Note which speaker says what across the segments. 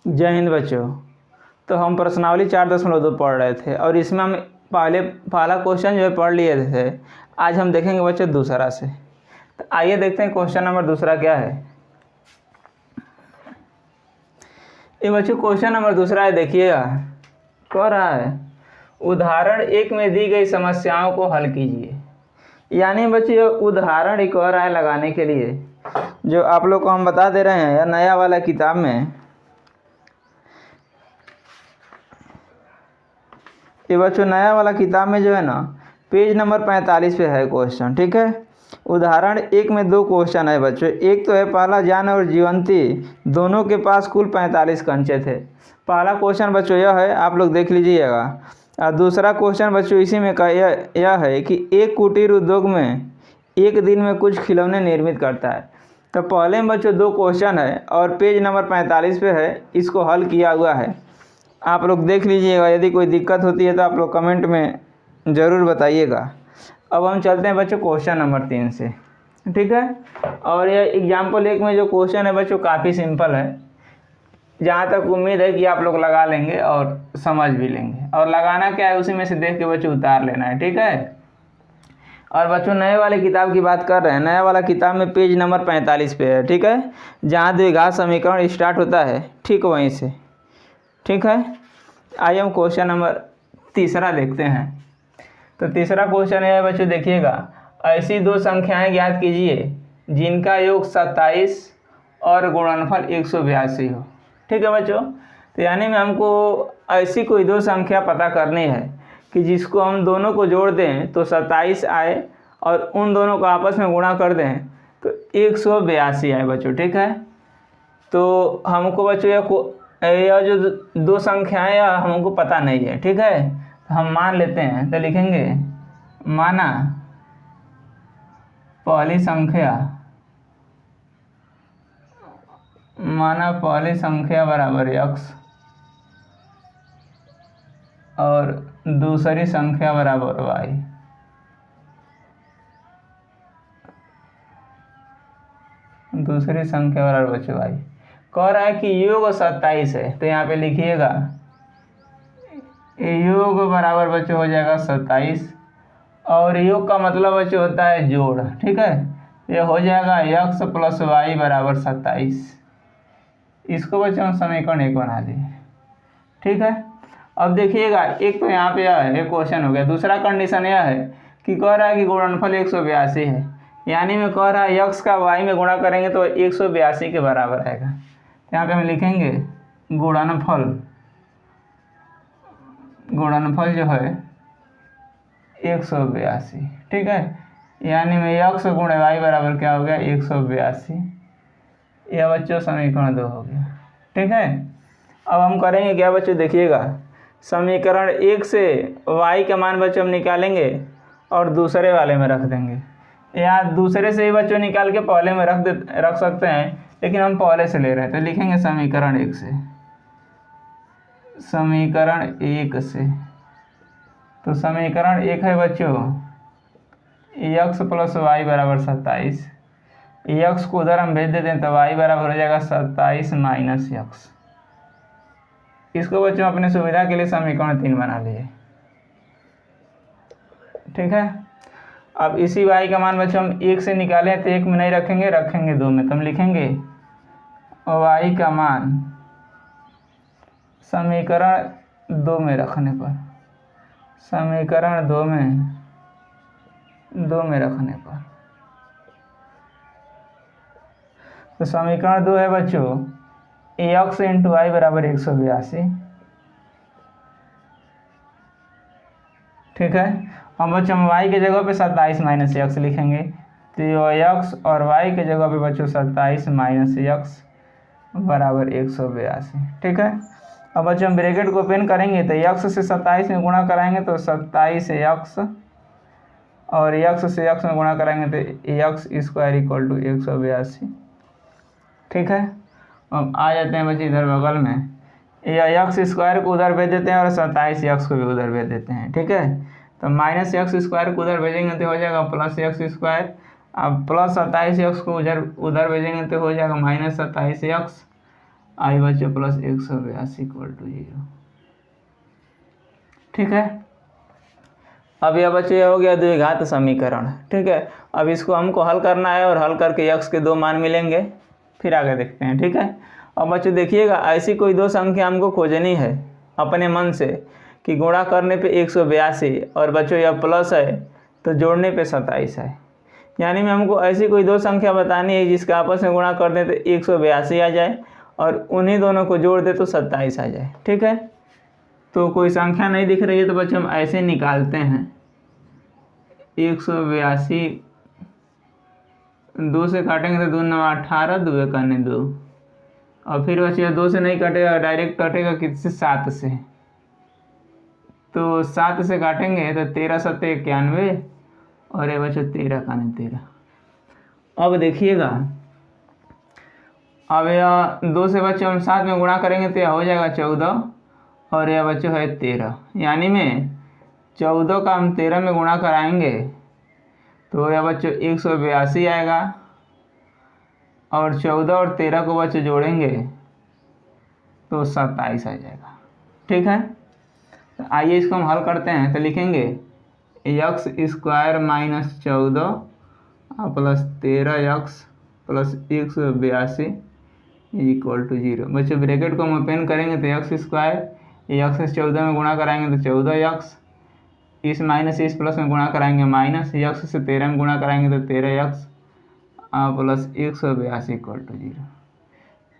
Speaker 1: जय हिंद बच्चों। तो हम प्रश्नावली 4.2 पढ़ रहे थे और इसमें हम पहला क्वेश्चन जो है पढ़ लिए थे। आज हम देखेंगे बच्चों दूसरा से। तो आइए देखते हैं क्वेश्चन नंबर दूसरा क्या है। ये बच्चों क्वेश्चन नंबर दूसरा है, देखिएगा कह रहा है उदाहरण 1 में दी गई समस्याओं को हल कीजिए। यानी बच्चों उदाहरण एक कह रहा है लगाने के लिए, जो आप लोग को हम बता दे रहे हैं या नया वाला किताब में। ये बच्चों नया वाला किताब में जो है ना पेज नंबर 45 पे है क्वेश्चन, ठीक है। उदाहरण 1 में 2 क्वेश्चन है बच्चों। एक तो है पहला, जान और जीवंती दोनों के पास कुल 45 कंचे थे। पहला क्वेश्चन बच्चों यह है, आप लोग देख लीजिएगा। और दूसरा क्वेश्चन बच्चों इसी में का यह है कि एक कुटीर उद्योग में एक दिन में कुछ खिलौने निर्मित करता है। तो पहले में बच्चों 2 क्वेश्चन है और पेज नंबर 45 पे है, इसको हल किया हुआ है। आप लोग देख लीजिएगा, यदि कोई दिक्कत होती है तो आप लोग कमेंट में ज़रूर बताइएगा। अब हम चलते हैं बच्चों क्वेश्चन नंबर 3 से, ठीक है। और यह एग्जाम्पल 1 में जो क्वेश्चन है बच्चों काफ़ी सिंपल है। जहाँ तक उम्मीद है कि आप लोग लगा लेंगे और समझ भी लेंगे। और लगाना क्या है, उसी में से देख के बच्चों उतार लेना है, ठीक है। और बच्चों नए वाले किताब की बात कर रहे हैं। नया वाला किताब में पेज नंबर 45 पे है, ठीक है। जहाँ द्विघात समीकरण स्टार्ट होता है ठीक वहीं से, ठीक है। आइए हम क्वेश्चन नंबर तीसरा देखते हैं। तो तीसरा क्वेश्चन है बच्चों, देखिएगा ऐसी 2 संख्याएं ज्ञात कीजिए जिनका योग 27 और गुणनफल 182 हो, ठीक है बच्चों। तो यानी में हमको ऐसी कोई 2 संख्या पता करनी है कि जिसको हम दोनों को जोड़ दें तो 27 आए और उन दोनों को आपस में गुणा कर दें तो 182 आए बच्चों, ठीक है। तो हमको बच्चों यह जो 2 संख्याएं हमको पता नहीं है, ठीक है। तो हम मान लेते हैं, तो लिखेंगे माना पहली संख्या बराबर x और दूसरी संख्या बराबर y। दूसरी संख्या बराबर बच्चों y। कह रहा है कि योग 27 है, तो यहाँ पे लिखिएगा योग बराबर बच्चों हो जाएगा 27। और योग का मतलब बच्चों होता है जोड़, ठीक है। ये हो जाएगा x + y बराबर 27। इसको बच्चों हम समीकरण 1 बना दिए, ठीक है। अब देखिएगा एक तो यहाँ पे यह है, एक क्वेश्चन हो गया। दूसरा कंडीशन यह है कि कह रहा है कि गुणनफल 182 है। यानी में कह रहा है x का y में गुणा करेंगे तो 182 के बराबर आएगा। यहाँ पे हम लिखेंगे गुणनफल जो है 182, ठीक है। यानी में x गुणे y बराबर क्या हो गया 182। यह बच्चों समीकरण 2 हो गया, ठीक है। अब हम करेंगे क्या बच्चों, देखिएगा समीकरण 1 से y का मान बच्चों हम निकालेंगे और दूसरे वाले में रख देंगे। या दूसरे से ही बच्चों निकाल के पहले में रख सकते हैं, लेकिन हम पहले से ले रहे हैं। तो लिखेंगे समीकरण 1 से। तो समीकरण 1 है बच्चों x + y बराबर 27। x को उधर हम भेज देते हैं तो y बराबर हो जाएगा 27 - x। इसको बच्चों अपने सुविधा के लिए समीकरण 3 बना लिए, ठीक है। अब इसी y का मान बच्चों हम 1 से निकाले तो 1 में नहीं रखेंगे, 2 में। तो हम लिखेंगे y का मान समीकरण 2 में रखने पर, तो समीकरण 2 है बच्चों x × y बराबर 182, ठीक है। हम बच्चों हम y के जगह पे 27 - x लिखेंगे। तो x और y के जगह पे बच्चों 27 - x बराबर 182, ठीक है। अब बच्चों हम ब्रैकेट को ओपन करेंगे तो x से 27 में गुणा कराएंगे तो 27x और x से x में गुणा कराएंगे तो x² = 182, ठीक है। अब आ जाते हैं बच्चे इधर बगल में, या x² को उधर भेज देते हैं और 27x को भी उधर भेज देते हैं, ठीक है। तो -x² को उधर भेजेंगे तो हो जाएगा +x²। अब +27x को उधर भेजेंगे तो हो जाएगा -27x आई बच्चों प्लस 182 इक्वल टू 0। ठीक है, अब यह बच्चों यह हो गया द्विघात समीकरण। ठीक है, अब इसको हमको हल करना है और हल करके x के 2 मान मिलेंगे, फिर आगे देखते हैं। ठीक है, अब बच्चों देखिएगा ऐसी कोई दो संख्या हमको खोजनी है अपने मन से कि गुणा करने पे 182 और बच्चों यह प्लस है तो जोड़ने पे 27 है। यानी में हमको ऐसी कोई दो संख्या बतानी है जिसका आपस में गुणा कर दें तो 182 आ जाए और उन्हीं दोनों को जोड़ दे तो 27 आ जाए। ठीक है, तो कोई संख्या नहीं दिख रही है तो बच्चों हम ऐसे निकालते हैं 182 2 से काटेंगे तो 2 9 18, 2 1 2, और फिर बच्चे 2 से नहीं कटेगा, डायरेक्ट कटेगा किससे 7 से, तो 7 से काटेंगे तो 13 7 91 और ये बच्चों 13 का 13। अब देखिएगा, अब यह 2 से बच्चों हम 7 में गुणा करेंगे तो यह हो जाएगा 14 और यह बच्चों है 13। यानी में 14 का हम 13 में गुणा कराएंगे तो यह बच्चों 182 आएगा और 14 और 13 को बच्चों जोड़ेंगे तो 27 आ जाएगा। ठीक है, तो आइए इसको हम हल करते हैं। तो लिखेंगे x² minus 14 plus 13x plus 182 equal to 0। बच्चों ब्रैकेट को हम ओपन करेंगे तो x² x से 14 में गुणा कराएंगे तो 14x, इस माइनस इस प्लस में गुणा कराएंगे माइनस, x से 13 में गुणा कराएंगे तो 13x प्लस 182 इक्वल टू 0।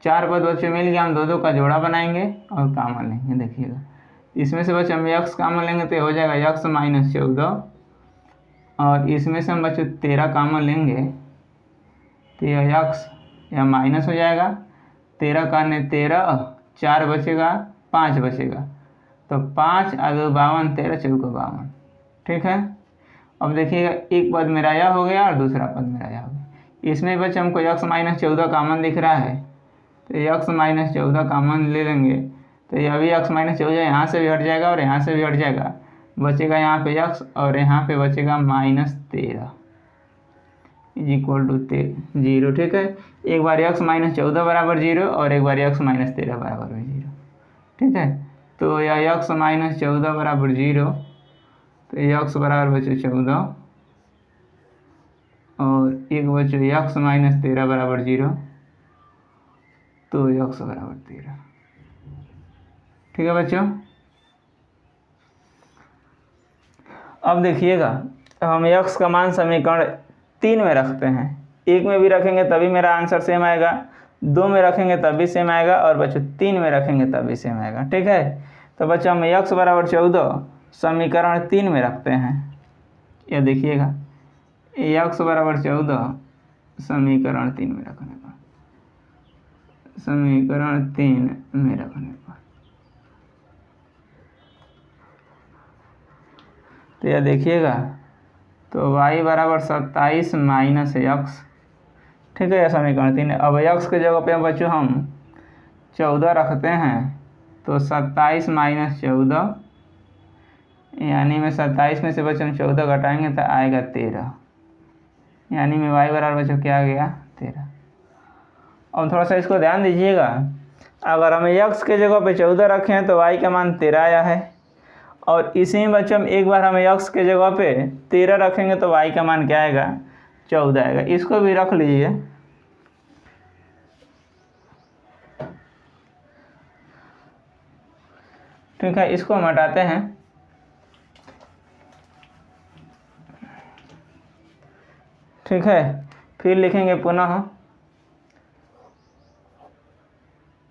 Speaker 1: 4 पद बच्चों मिल गया, हम 2 2 का जोड़ा बनाएंगे और कामन लेंगे। देखिएगा इसमें से बच्चों हम x कामन लेंगे तो हो जाएगा x माइनस 14 और इसमें से हम बच्चों 13 कामन लेंगे तो यह x यह माइनस हो जाएगा, 13 का 13, 4 बचेगा 5 बचेगा तो 5 और 2 52, 13 चौका 52। ठीक है, अब देखिएगा एक पद मेरा यह हो गया और दूसरा पद मेरा यह हो गया। इसमें बच्चे हमको x माइनस 14 कामन दिख रहा है तो x माइनस 14 कामन ले लेंगे तो यह भी x माइनस 14 यहाँ से भी हट जाएगा और यहाँ से भी हट जाएगा, बचेगा यहाँ पे x और यहाँ पे बचेगा माइनस 13 इक्वल टू 0। ठीक है, एक बार x माइनस 14 बराबर 0 और एक बार x माइनस 13 बराबर 0। ठीक है, तो यह x माइनस 14 बराबर 0 तो x बराबर बचे 14 और एक बचे x माइनस 13 बराबर 0 तो x बराबर 13। ठीक है बच्चों, अब देखिएगा हम x का मान समीकरण 3 में रखते हैं, 1 में भी रखेंगे तभी मेरा आंसर सेम आएगा, 2 में रखेंगे तब भी सेम आएगा और बच्चों 3 में रखेंगे तब भी सेम आएगा। ठीक है, तो बच्चों हम x बराबर 14 समीकरण 3 में रखते हैं। यह देखिएगा x बराबर 14 समीकरण 3 में रखने पर, समीकरण 3 में रखने पर तो यह देखिएगा तो y बराबर 27 माइनस x। ठीक है, यह समीकरण 3 है। अब x के जगह पे बच्चों हम 14 रखते हैं तो 27 माइनस 14 यानी में 27 में से बच्चों हम 14 घटाएंगे तो आएगा 13, यानी में y बराबर बच्चों क्या आ गया 13। अब थोड़ा सा इसको ध्यान दीजिएगा, अगर हम x के जगह पे 14 रखें हैं तो y का मान 13 आया है और इसी में बच्चों हम एक बार हम x के जगह पे 13 रखेंगे तो y का मान क्या आएगा 14 आएगा। इसको भी रख लीजिए। ठीक है, इसको हम हटाते हैं। ठीक है, फिर लिखेंगे पुनः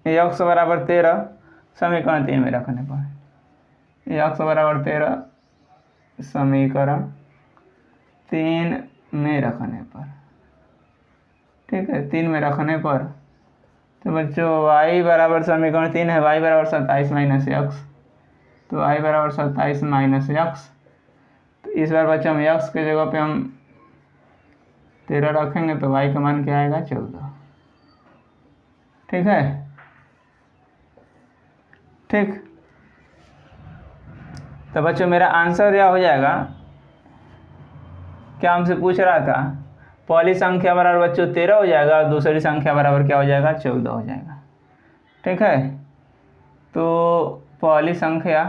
Speaker 1: x बराबर 13 समीकरण 3 में रखने पर, x बराबर 13 समीकरण 3 में रखने पर। ठीक है, 3 में रखने पर तो बच्चों y बराबर समीकरण 3 है, y बराबर 27 माइनस x, तो y बराबर 27 माइनस x। तो इस बार बच्चों हम x के जगह पे हम 13 रखेंगे तो y का मान क्या आएगा 14। ठीक है, ठीक, तो बच्चों मेरा आंसर क्या हो जाएगा, क्या हमसे पूछ रहा था, पहली संख्या बराबर बच्चों 13 हो जाएगा और दूसरी संख्या बराबर क्या हो जाएगा 14 हो जाएगा। ठीक है। तो पहली संख्या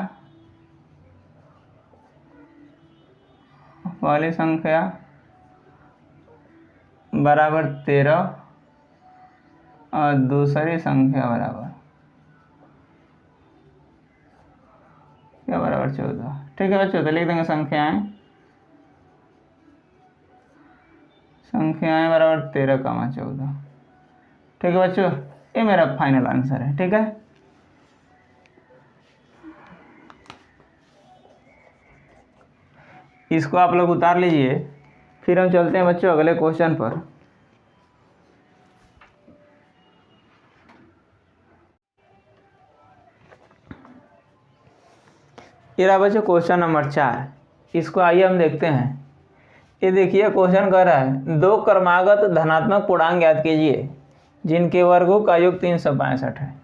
Speaker 1: बराबर 13 और दूसरी संख्या बराबर क्या बराबर 14। ठीक है बच्चों, तो लिख देंगे संख्याएं बराबर 13, 14। ठीक है बच्चों, ये मेरा फाइनल आंसर है। ठीक है, इसको आप लोग उतार लीजिए। फिर हम चलते हैं बच्चों अगले क्वेश्चन पर। ये रहा बच्चों क्वेश्चन नंबर 4। इसको आइए हम देखते हैं। ये देखिए क्वेश्चन कह रहा है 2 क्रमागत धनात्मक पूर्णांक ज्ञात कीजिए जिनके वर्गों का योग 365 है।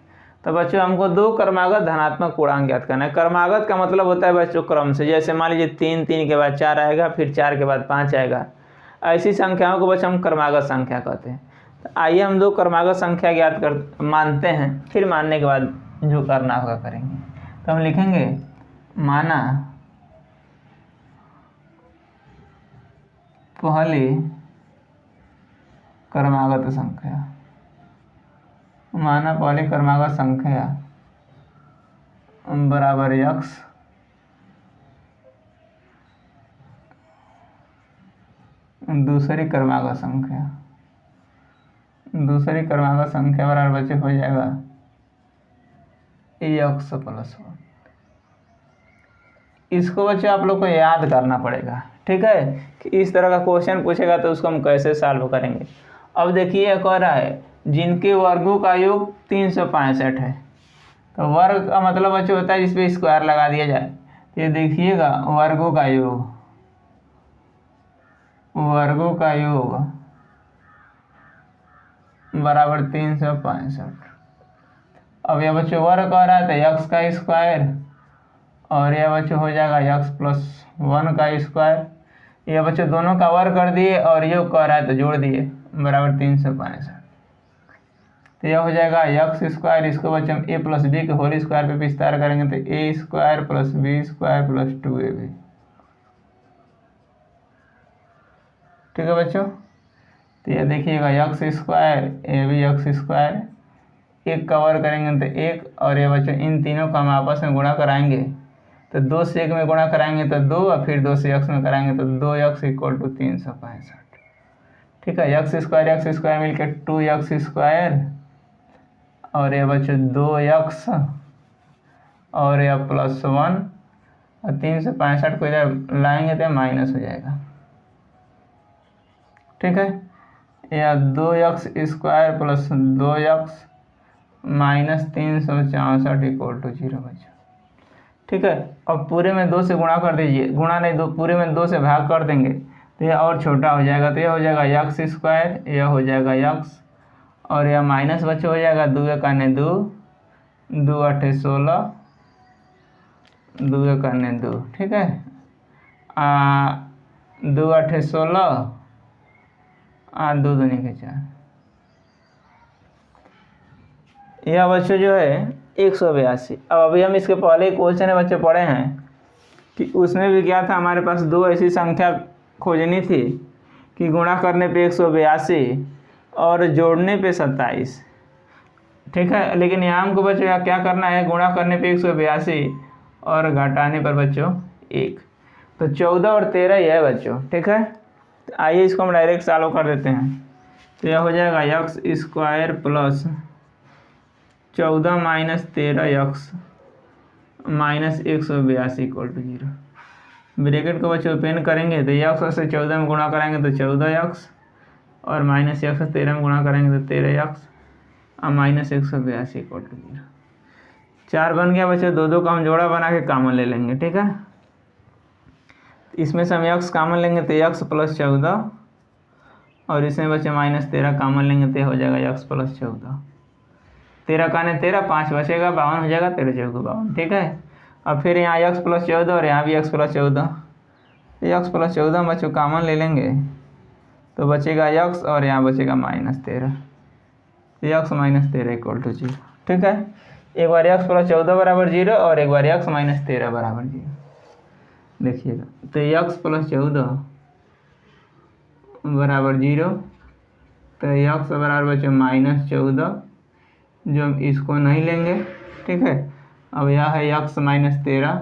Speaker 1: तो बच्चों हमको 2 क्रमागत धनात्मक पूर्णांक ज्ञात करना है। क्रमागत का मतलब होता है बच्चों क्रम से, जैसे मान लीजिए 3, 3 के बाद 4 आएगा, फिर 4 के बाद 5 आएगा। ऐसी संख्याओं को बच्चों हम क्रमागत संख्या कहते हैं। तो आइए हम 2 क्रमागत संख्या ज्ञात मानते हैं, फिर मानने के बाद जो करना होगा करेंगे। तो हम लिखेंगे माना पहली क्रमागत संख्या बराबर x दूसरी क्रमागत संख्या बराबर बच्चे हो जाएगा x+1। इसको बच्चे आप लोग को याद करना पड़ेगा। ठीक है, कि इस तरह का क्वेश्चन पूछेगा तो उसको हम कैसे सॉल्व करेंगे। अब देखिए कह रहा है जिनके वर्गों का योग 365 है। तो वर्ग का मतलब बच्चों होता है जिस पे स्क्वायर लगा दिया जाए। तो ये देखिएगा वर्गों का योग बराबर 365। अब यह बच्चों वर्ग कह रहा है तो x का स्क्वायर और यह बच्चों हो जाएगा x+1 का स्क्वायर। यह बच्चों दोनों का वर्ग कर दिए और योग कह रहा है तो जोड़ दिए बराबर 365। तो यह हो जाएगा x²। इसको बच्चों हम a+b के होल स्क्वायर पे विस्तार करेंगे तो a² + b² + 2ab। ठीक है बच्चों, तो यह देखिएगा x², a भी x², एक का वर्ग करेंगे तो 1, और ये बच्चों इन तीनों को हम आपस में गुणा कराएंगे तो 2 से 1 में गुणा कराएंगे तो 2, और फिर 2 से x में कराएंगे तो 2x = 365। ठीक है, x² मिलकर 2x², और ये बच्चों 2x और यह +1, और 365 को इधर लाएंगे तो माइनस हो जाएगा। ठीक है, यह 2x² + 2x -364 = 0 बच्चों। ठीक है, अब पूरे में 2 से गुणा कर दीजिए, गुणा नहीं, पूरे में 2 से भाग कर देंगे तो यह और छोटा हो जाएगा। तो यह हो जाएगा x², यह हो जाएगा x, और यह माइनस बच्चे हो जाएगा 2 × 2, 2 × 8 = 16, 2 × 2। ठीक है, 2 × 8 = 16, 2 दूनी के 4। यह बच्चों जो है 182। अब अभी हम इसके पहले क्वेश्चन है बच्चे पढ़े हैं कि उसमें भी क्या था, हमारे पास 2 ऐसी संख्या खोजनी थी कि गुणा करने पे 182 और जोड़ने पे 27। ठीक है, लेकिन यहाँ हमको बच्चों यहाँ क्या करना है, गुणा करने पे 182 और घटाने पर बच्चों 1। तो 14 और 13 ही है बच्चों। ठीक है, तो आइए इसको हम डायरेक्ट सॉल्व कर देते हैं। तो यह हो जाएगा x² + 14 - 13x -182 = 0। ब्रैकेट को बच्चों ओपन करेंगे तो x से 14 में गुणा कराएंगे तो 14x, और -1 से 13 में गुणा करेंगे तो 13x, और -182 = 0। 4 बन गया बच्चों, 2 का हम जोड़ा बना के कॉमन ले लेंगे। ठीक है, इसमें से हम x कॉमन लेंगे तो x + 14, और इसमें बच्चे -13 कॉमन लेंगे तो हो जाएगा x + 14। 13 का 13, 5 बचेगा, 52 हो जाएगा, 13 × 52। ठीक है, अब फिर यहाँ x + 14 और यहाँ भी x + 14, x + 14 बच्चों कॉमन ले लेंगे तो बचेगा x, और यहाँ बचेगा -13, x - 13 = 0। ठीक है। एक बार x प्लस 14 बराबर 0 और एक बार x माइनस 13 बराबर 0। देखिएगा तो x प्लस 14 बराबर 0, तो x बराबर बचे माइनस 14, जो हम इसको नहीं लेंगे, ठीक है। अब यह है x माइनस 13,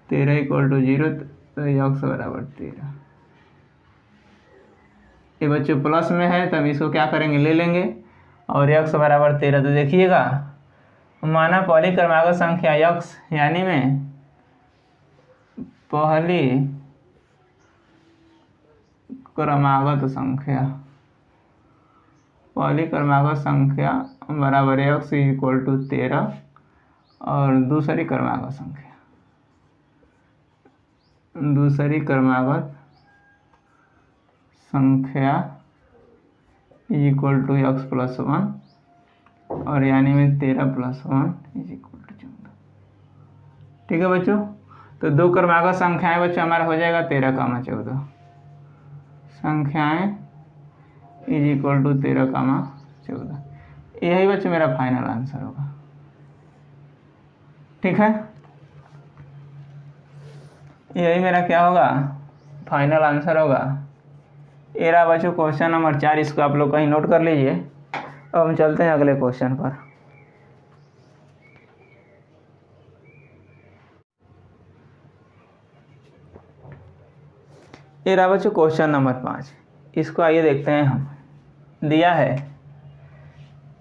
Speaker 1: 13 इक्वल टू 0, तो x बराबर 13। ये बच्चों प्लस में है तब इसको क्या करेंगे, ले लेंगे, और x बराबर 13। तो देखिएगा माना पहली क्रमागत संख्या x यानी में पहली क्रमागत संख्या बराबर x इक्वल टू 13, और दूसरी क्रमागत संख्या इक्वल टू x प्लस 1, और यानी में 13 प्लस 1 इज इक्वल टू 14। ठीक है बच्चों, तो दो क्रमागत संख्याएं बच्चों हमारा हो जाएगा 13 कामा 14 संख्याएं इज इक्वल टू 13 कामा 14। यही बच्चों मेरा फाइनल आंसर होगा। ठीक है, यही मेरा क्या होगा, फाइनल आंसर होगा। ये रहा बच्चों क्वेश्चन नंबर 4, इसको आप लोग कहीं नोट कर लीजिए। अब हम चलते हैं अगले क्वेश्चन पर। ये रहा बच्चों क्वेश्चन नंबर 5, इसको आइए देखते हैं हम। दिया है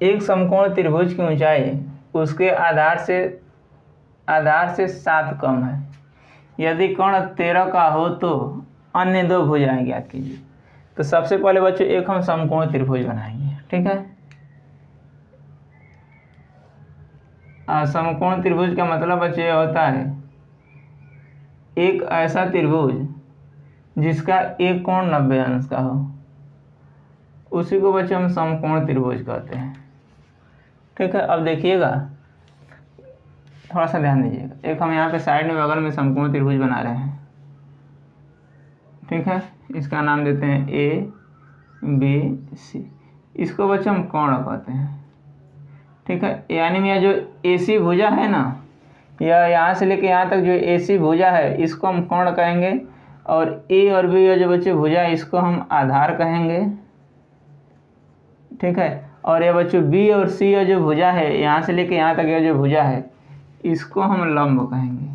Speaker 1: एक समकोण त्रिभुज की ऊंचाई उसके आधार से 7 कम है। यदि कोण 13 का हो तो अन्य दो भुजाएं ज्ञात कीजिए। तो सबसे पहले बच्चों एक हम समकोण त्रिभुज बनाएंगे। ठीक है, समकोण त्रिभुज का मतलब बच्चों ये होता है एक ऐसा त्रिभुज जिसका एक कोण 90 अंश का हो, उसी को बच्चों हम समकोण त्रिभुज कहते हैं। ठीक है, अब देखिएगा थोड़ा सा ध्यान दीजिएगा। एक हम यहाँ पे साइड में बगल में समकोण त्रिभुज बना रहे हैं। ठीक है, इसका नाम देते हैं ए बी सी। इसको बच्चों हम कोण कहते हैं। ठीक है, यानी में जो ए सी भुजा है ना, या यहाँ से लेके यहाँ तक जो ए सी भुजा है इसको हम कोण कहेंगे, और ए और बी जो बच्चे भुजा है इसको हम आधार कहेंगे। ठीक है, और ये बच्चों बी और सी जो भुजा है यहाँ से लेके यहाँ तक जो भुजा है इसको हम लंब कहेंगे।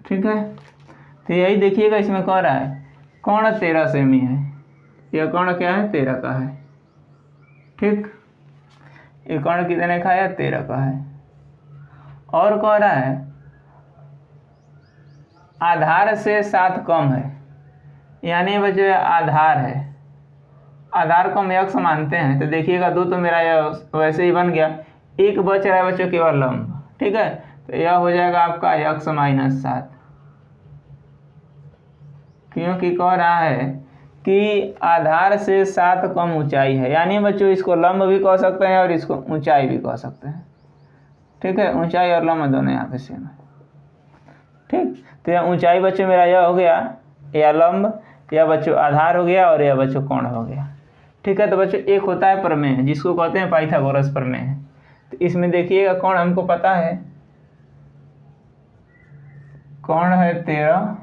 Speaker 1: ठीक है, तो यही देखिएगा इसमें कह रहा है कोण 13 सेमी है। यह कोण क्या है, 13 का है। ठीक, ये कोण कितने का है, 13 का है। और कह रहा है आधार से 7 कम है, यानी बच्चों आधार है। आधार को हम x मानते हैं, तो देखिएगा 2 तो मेरा यह वैसे ही बन गया, एक बच रहा है बच्चों केवल लंब। ठीक है, तो यह हो जाएगा आपका x माइनस 7, क्योंकि कह रहा है कि आधार से 7 कम ऊंचाई है। यानी बच्चों इसको लंब भी कह सकते हैं और इसको ऊंचाई भी कह सकते हैं। ठीक है, ऊंचाई और लंब दोनों यहाँ पे सेम है। ठीक, तो यह ऊंचाई बच्चों मेरा यह हो गया, या लंब, या बच्चों आधार हो गया, और यह बच्चों कोण हो गया। ठीक है, तो बच्चों एक होता है प्रमेय जिसको कहते हैं पाइथागोरस प्रमेय। तो इसमें देखिएगा कोण हमको पता है, कोण है 13,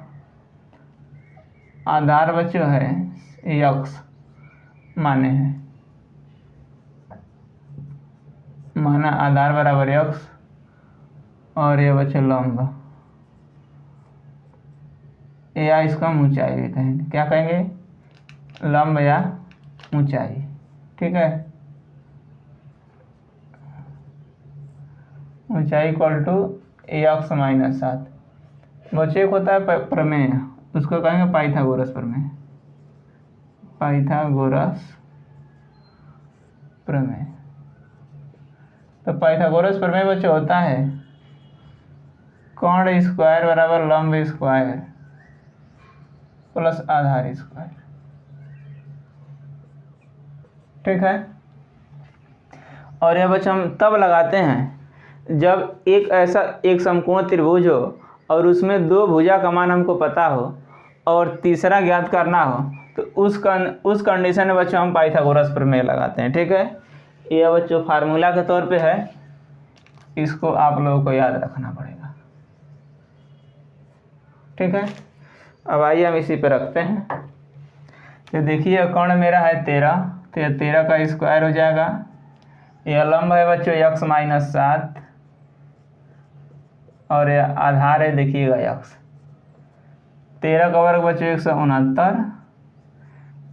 Speaker 1: आधार बच्चों है x माने है, माना आधार बराबर x, और ये बच्चों लंब, या इसको हम ऊंचाई भी कहेंगे। क्या कहेंगे, लंब या ऊंचाई। ठीक है, ऊंचाई इक्वल टू x माइनस 7। बच्चे एक होता है प्रमेय, उसको कहेंगे पाइथागोरस प्रमेय। पाइथागोरस प्रमेय, तो पाइथागोरस प्रमेय बच्चे होता है कोण स्क्वायर बराबर लंब स्क्वायर प्लस आधार स्क्वायर। ठीक है, और यह बच्चे हम तब लगाते हैं जब एक समकोण त्रिभुज हो और उसमें 2 भुजा का मान हमको पता हो और तीसरा ज्ञात करना हो, तो उस कंडीशन में बच्चों हम पाइथागोरस प्रमेय लगाते हैं। ठीक है, ये बच्चों फार्मूला के तौर पे है, इसको आप लोगों को याद रखना पड़ेगा। ठीक है, अब आइए हम इसी पे रखते हैं। तो देखिए कर्ण मेरा है 13, तो यह 13 का स्क्वायर हो जाएगा। यह लंब है बच्चों x माइनस 7 और यह आधार है देखिएगा x। 13 का वर्ग बच्चों 169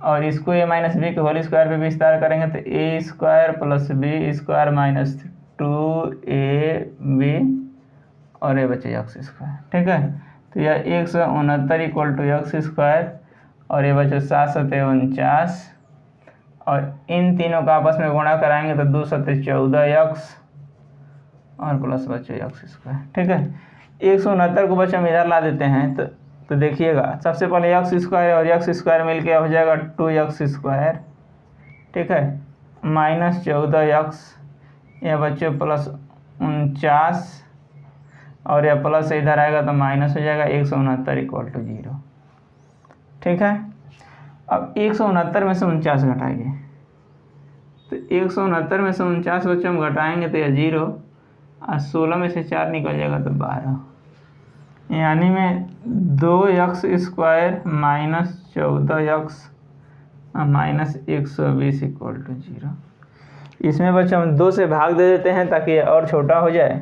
Speaker 1: और इसको a माइनस बी के होल स्क्वायर पे विस्तार करेंगे तो a square plus b square minus 2ab और ये बच्चे x स्क्वायर। ठीक है, तो यह 169 इक्वल टू x स्क्वायर और ये बच्चे 7 सत्ते 49 और इन तीनों का आपस में गुणा कराएंगे तो 2 सत्ते 14x और प्लस बच्चे x स्क्वायर। ठीक है, 169 को बच्चे हम इधर ला देते हैं तो देखिएगा सबसे पहले x स्क्वायर और x स्क्वायर मिलके हो जाएगा 2x स्क्वायर। ठीक है, माइनस 14x यह बच्चों प्लस 49 और यह प्लस इधर आएगा तो माइनस हो जाएगा 169 इक्वल टू 0। ठीक है, अब 169 में से 49 घटाएंगे तो 169 में से 49 बच्चों हम घटाएंगे तो यह 0 और 16 में से 4 निकल जाएगा तो 12, यानी में 2x square minus 14x minus 120 equal to 0। इसमें बच्चों हम 2 से भाग दे देते हैं ताकि ये और छोटा हो जाए,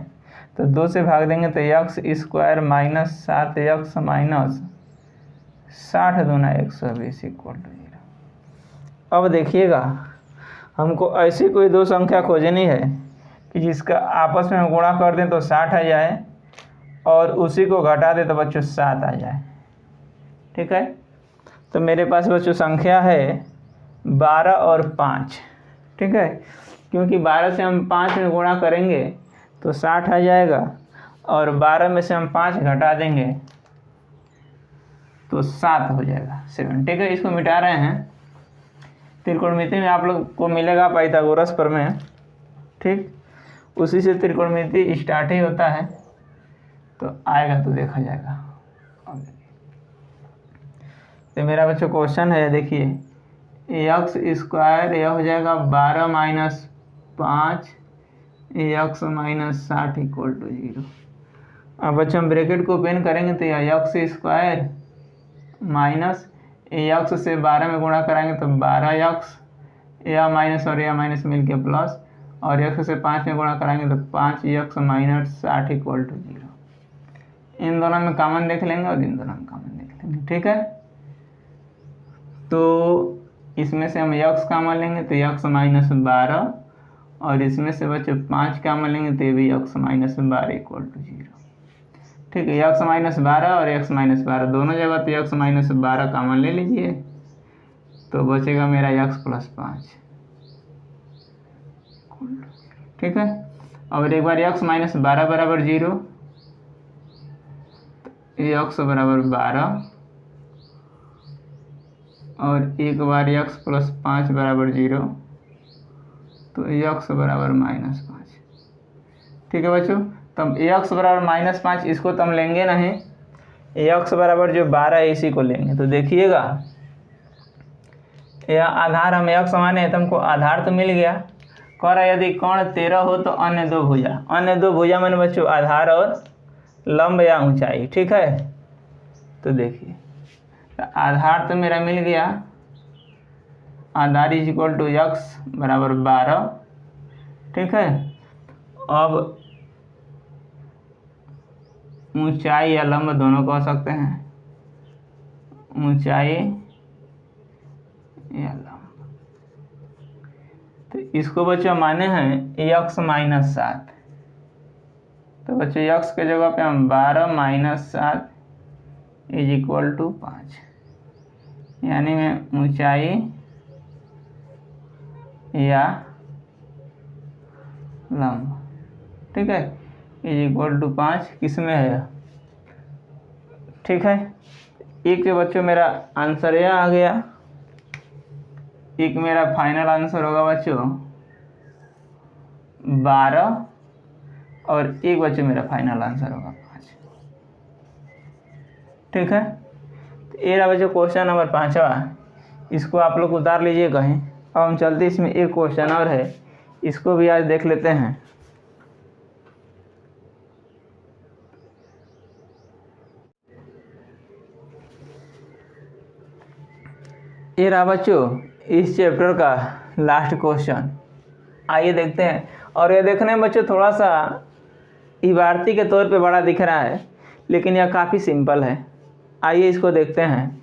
Speaker 1: तो 2 से भाग देंगे तो x square minus 7x minus 60 दूना 120 इक्वल टू 0। अब देखिएगा हमको ऐसी कोई दो संख्या खोजनी है कि जिसका आपस में हम गुणा कर दें तो 60 आ जाए और उसी को घटा दे तो बच्चों 7 आ जाए। ठीक है, तो मेरे पास बच्चों संख्या है 12 और 5। ठीक है, क्योंकि 12 से हम 5 में गुणा करेंगे तो 60 आ जाएगा और 12 में से हम 5 घटा देंगे तो 7 हो जाएगा 7। ठीक है, इसको मिटा रहे हैं। त्रिकोणमिति में आप लोग को मिलेगा पाइथागोरस प्रमेय। ठीक, उसी से त्रिकोणमिति स्टार्ट ही होता है, तो आएगा तो देखा जाएगा। तो मेरा बच्चों क्वेश्चन है, देखिए एक्स स्क्वायर यह हो जाएगा 12 minus 5 x minus 60 equal to 0। अब बच्चों हम ब्रैकेट को ओपन करेंगे तो यह एक्स स्क्वायर माइनस एक्स से 12 में गुणा कराएंगे तो 12x, यह माइनस और यह माइनस मिलके प्लस, और x से 5 में गुणा कराएंगे तो 5x माइनस 60 इक्वल टू 0। इन दोनों में कॉमन देख लेंगे और इन दोनों में कॉमन देख लेंगे। ठीक है, तो इसमें से हम x कॉमन लेंगे तो x माइनस 12 और इसमें से बच्चे 5 कॉमन लेंगे तो ये भी x माइनस 12 इक्वल टू 0। ठीक है, x माइनस 12 और x माइनस 12 दोनों जगह तो x माइनस 12 कॉमन ले लीजिए तो बचेगा मेरा x प्लस 5। ठीक है, और एक बार x माइनस 12 बराबर 0, x बराबर 12 और एक बार x प्लस 5 बराबर 0 तो x बराबर माइनस 5। ठीक है बच्चों, तब x बराबर माइनस 5 इसको तो हम लेंगे नहीं, x बराबर जो 12 है इसी को लेंगे। तो देखिएगा यह आधार हम x माने हैं तो हमको आधार तो मिल गया। कह रहा है यदि कर्ण 13 हो तो अन्य दो भुजा मैंने बच्चों आधार और लंब या ऊंचाई। ठीक है, तो देखिए आधार तो मेरा मिल गया, आधार इज इक्वल टू x बराबर 12। ठीक है, अब ऊंचाई या लंब दोनों कह सकते हैं, ऊंचाई या लंब। तो इसको बच्चों माने हैं x माइनस 7, तो बच्चों x के जगह पे हम 12 माइनस 7 इज इक्वल टू 5, यानी में ऊंचाई या लंब। ठीक है, इज इक्वल टू 5 किस में है। ठीक है, एक के बच्चों मेरा आंसर यह आ गया। एक मेरा फाइनल आंसर होगा बच्चों 12 और एक बच्चों मेरा फाइनल आंसर होगा 5। ठीक है, तो ये रहा बच्चों क्वेश्चन नंबर 5वां। इसको आप लोग उतार लीजिए कहीं। अब हम चलते, इसमें एक क्वेश्चन और है, इसको भी आज देख लेते हैं। ये रहा बच्चों इस चैप्टर का लास्ट क्वेश्चन, आइए देखते हैं। और ये देखने में बच्चों थोड़ा सा इबारती के तौर पे बड़ा दिख रहा है, लेकिन यह काफ़ी सिंपल है। आइए इसको देखते हैं।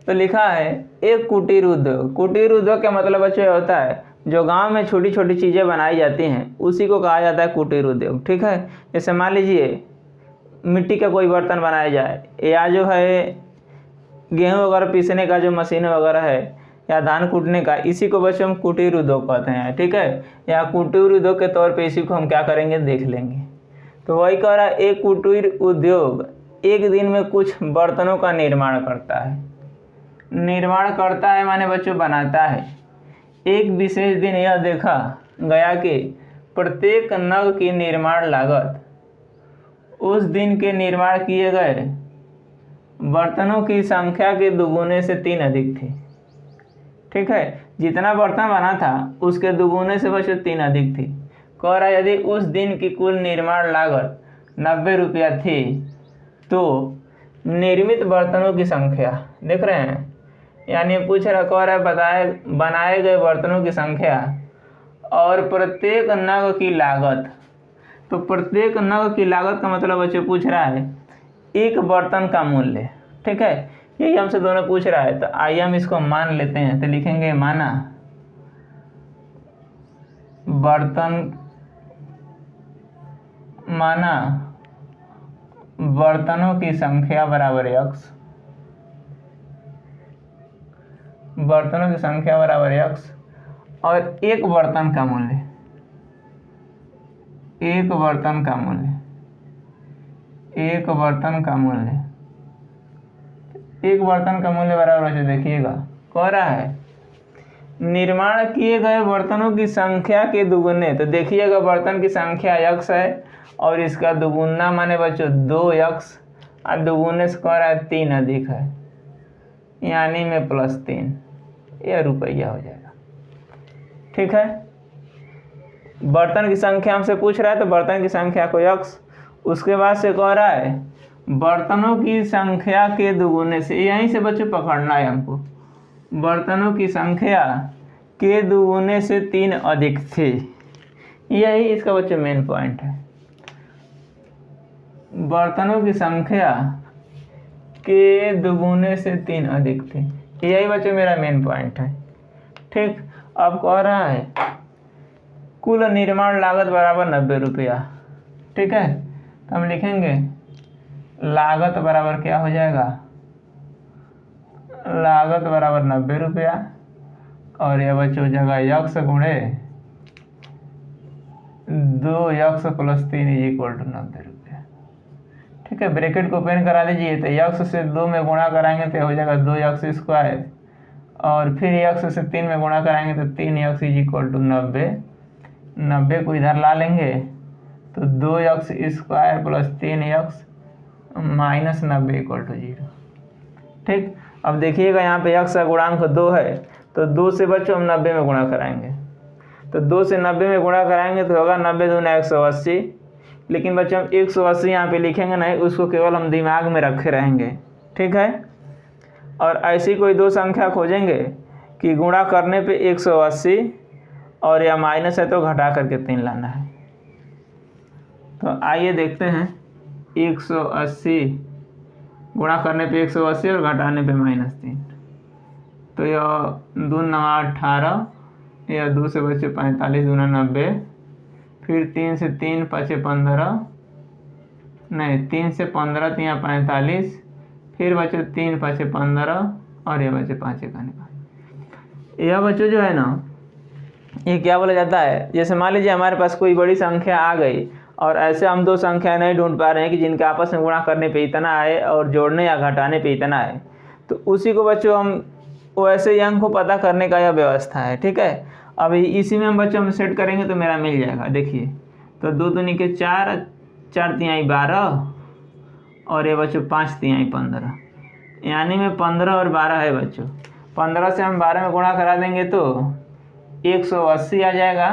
Speaker 1: तो लिखा है एक कुटीर उद्योग। कुटीर उद्योग का मतलब बच्चों ये होता है जो गांव में छोटी छोटी चीज़ें बनाई जाती हैं, उसी को कहा जाता है कुटीर उद्योग। ठीक है, जैसे मान लीजिए मिट्टी का कोई बर्तन बनाया जाए, या जो है गेहूँ वगैरह पीसने का जो मशीन वगैरह है, या धान कूटने का, इसी को बच्चों हम कुटीर उद्योग कहते हैं। ठीक है, या कुटीर उद्योग के तौर पे इसी को हम क्या करेंगे, देख लेंगे। तो वही कह रहा है एक कुटीर उद्योग एक दिन में कुछ बर्तनों का निर्माण करता है। निर्माण करता है माने बच्चों बनाता है। एक विशेष दिन यह देखा गया कि प्रत्येक नग की निर्माण लागत उस दिन के निर्माण किए गए बर्तनों की संख्या के दुगुने से 3 अधिक थी। ठीक है, जितना बर्तन बना था उसके दुगुने से बच्चों 3 अधिक थी। कह रहा है यदि उस दिन की कुल निर्माण लागत 90 रुपया थी तो निर्मित बर्तनों की संख्या, देख रहे हैं, यानी पूछ रहा, कह रहा है बनाए गए बर्तनों की संख्या और प्रत्येक नग की लागत। तो प्रत्येक नग की लागत का मतलब बच्चों पूछ रहा है एक बर्तन का मूल्य। ठीक है, यही हमसे दोनों पूछ रहा है। तो आइए हम इसको मान लेते हैं। तो लिखेंगे माना बर्तनों की संख्या बराबर x, बर्तनों की संख्या बराबर x, और एक बर्तन का मूल्य, एक बर्तन का मूल्य, एक बर्तन का मूल्य, एक बर्तन का मूल्य बराबर है, देखिएगा कह रहा है निर्माण किए गए बर्तनों की संख्या के दुगुने। तो देखिएगा बर्तन की संख्या x है और इसका दुगुना माने बच्चों 2x, और दुगुने से कह रहा है 3 अधिक है, यानी में +3, यह रुपया हो जाएगा। ठीक है, बर्तन की संख्या हमसे पूछ रहा है तो बर्तन की संख्या को x, उसके बाद से कह रहा है बर्तनों की संख्या के दुगुने से, यहीं से बच्चों पकड़ना है हमको, बर्तनों की संख्या के दुगुने से 3 अधिक थे। यही इसका बच्चों मेन पॉइंट है, बर्तनों की संख्या के दुगुने से 3 अधिक थे। यही बच्चों मेरा मेन पॉइंट है। ठीक, अब कह रहा है कुल निर्माण लागत बराबर 90 रुपया। ठीक है, तो हम लिखेंगे लागत बराबर क्या हो जाएगा, लागत बराबर 90 रुपया, और यह बच्चों जगह x गुणे 2x + 3 = 90 रुपया। ठीक है, ब्रैकेट को ओपन करा लीजिए। तो x से 2 में गुणा कराएंगे तो हो जाएगा 2x², और फिर x से 3 में गुणा कराएंगे तो 3x = 90। 90 को इधर ला लेंगे तो 2x² + 3x -90 = 0। ठीक, अब देखिएगा यहाँ पे x का गुणांक 2 है, तो 2 से बच्चों हम 90 में गुणा कराएंगे। तो 2 से 90 में गुणा कराएंगे तो होगा 90 दूना 180। लेकिन बच्चों हम 180 यहाँ पे लिखेंगे नहीं, उसको केवल हम दिमाग में रखे रहेंगे। ठीक है, और ऐसी कोई दो संख्या खोजेंगे कि गुणा करने पे 180 और या माइनस है तो घटा करके 3 लाना है। तो आइए देखते हैं 180 गुणा करने पे 180 और घटाने पे -3, तो यह 2 9 18, या 2 से बचे 45 दूना 90, फिर 3 से 3 5 15, नहीं 3 से 15 3 45, फिर बचे 3 5 15, और यह बचे 5 1 5। यह बच्चों जो है ना, ये क्या बोला जाता है, जैसे मान लीजिए हमारे पास कोई बड़ी संख्या आ गई और ऐसे हम दो संख्या नहीं ढूंढ पा रहे हैं कि जिनके आपस में गुणा करने पे इतना आए और जोड़ने या घटाने पे इतना आए, तो उसी को बच्चों हम वैसे ही अंक को पता करने का यह व्यवस्था है। ठीक है, अब इसी में हम बच्चों हम सेट करेंगे तो मेरा मिल जाएगा। देखिए, तो 2 दूनी के 4, 4 तिहाई 12, और ये बच्चों 5 तिहाई 15, यानी में 15 और 12 है बच्चों। 15 से हम 12 में गुणा करा देंगे तो 180 आ जाएगा,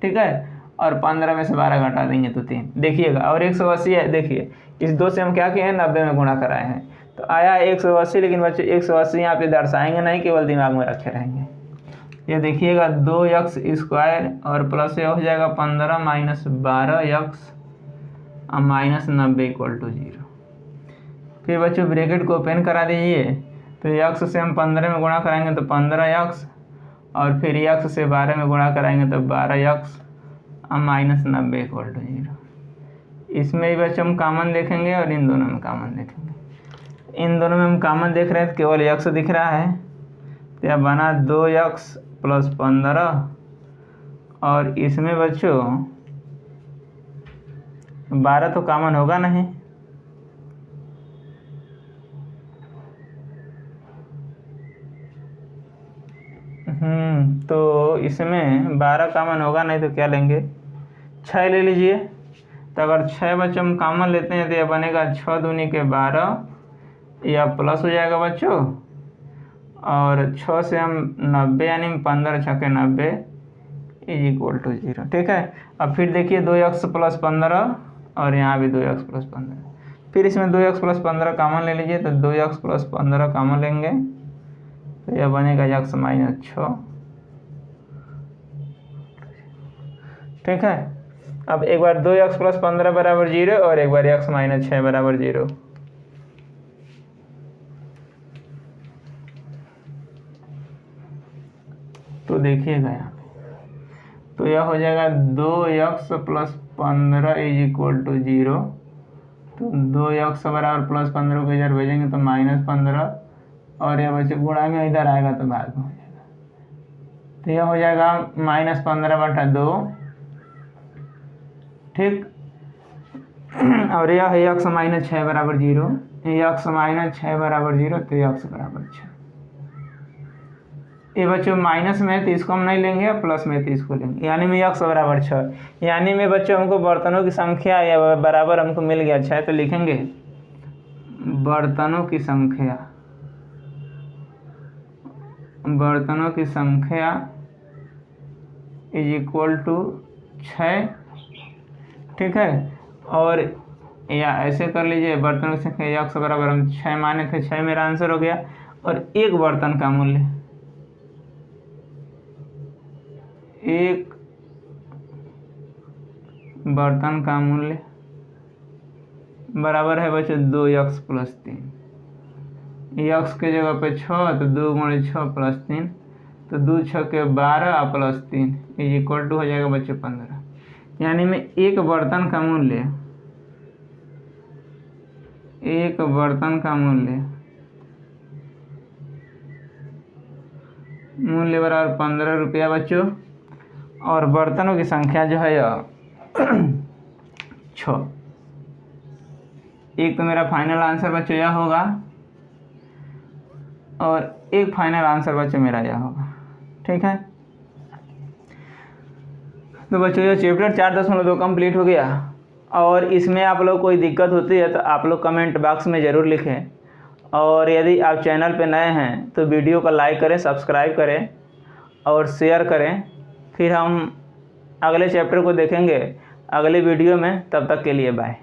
Speaker 1: ठीक है। और 15 में से 12 घटा देंगे तो 3, देखिएगा। और 180 है, देखिए इस 2 से हम क्या किए हैं, 90 में गुणा कराए हैं तो आया 180। लेकिन बच्चे 180 यहाँ पे दर्शाएंगे नहीं, केवल दिमाग में रखे रहेंगे। ये देखिएगा 2x² और प्लस ये हो जाएगा 15 माइनस 12x और माइनस 90 = 0। फिर बच्चों ब्रैकेट को ओपन करा दीजिए, तो x से हम 15 में गुणा कराएंगे तो 15x और फिर x से 12 में गुणा कराएंगे तो 12x और माइनस 90 = 0। इसमें भी बच्चों हम कॉमन देखेंगे और इन दोनों में कॉमन देखेंगे। इन दोनों में हम कॉमन देख रहे हैं तो केवल x दिख रहा है, तो यह बना 2x + 15 और इसमें बच्चों 12 तो कॉमन होगा नहीं, तो इसमें 12 कॉमन होगा नहीं तो क्या लेंगे, 6 ले लीजिए। तो अगर 6 बच्चों हम कॉमन लेते हैं तो यह बनेगा 6 दूनी के 12, या प्लस हो जाएगा बच्चों। और 6 से हम 90 यानी 15 × 90 = 0, ठीक है। अब फिर देखिए 2x + 15 और यहाँ भी 2x + 15। फिर इसमें 2x + 15 कॉमन ले लीजिए, तो 2x + 15 कॉमन लेंगे तो यह बनेगा x - 6, ठीक है। अब एक बार 2x + 15 = 0 और एक बार x - 6 = 0। तो देखिएगा यहाँ पे, तो यह हो जाएगा 2x + 15 = 0। तो 2x = +15 को इधर भेजेंगे तो -15 और यह बच्चे गुणा में इधर आएगा तो भाग में हो जाएगा। तो यह हो जाएगा -15/2, ठीक। और यह है x - 6 = 0, x - 6 = 0, तो x = 6। ये बच्चों माइनस में है तो इसको हम नहीं लेंगे, प्लस में तो इसको लेंगे, यानी में x = 6। यानी में बच्चों हमको बर्तनों की संख्या या बराबर हमको मिल गया 6, तो लिखेंगे बर्तनों की संख्या, बर्तनों की संख्या = 6, ठीक है। और या ऐसे कर लीजिए, बर्तनों की संख्या x = हम 6 माने थे, 6 मेरा आंसर हो गया। और एक बर्तन का मूल्य, एक बर्तन का मूल्य बराबर है बच्चों 2x + 3। x के जगह पे 6 तो 2 × 6 + 3, तो 2 × 6 = 12 + 3 = हो जाएगा बच्चों 15। यानी में एक बर्तन का मूल्य, एक बर्तन का मूल्य बराबर 15 रुपया बच्चों। और बर्तनों की संख्या जो है 6। एक तो मेरा फाइनल आंसर बच्चों यह होगा और एक फाइनल आंसर बच्चों मेरा यह होगा, ठीक है। तो बच्चों ये चैप्टर 4.2 कंप्लीट हो गया। और इसमें आप लोग कोई दिक्कत होती है तो आप लोग कमेंट बॉक्स में ज़रूर लिखें। और यदि आप चैनल पे नए हैं तो वीडियो को लाइक करें, सब्सक्राइब करें और शेयर करें। फिर हम अगले चैप्टर को देखेंगे अगले वीडियो में। तब तक के लिए बाय।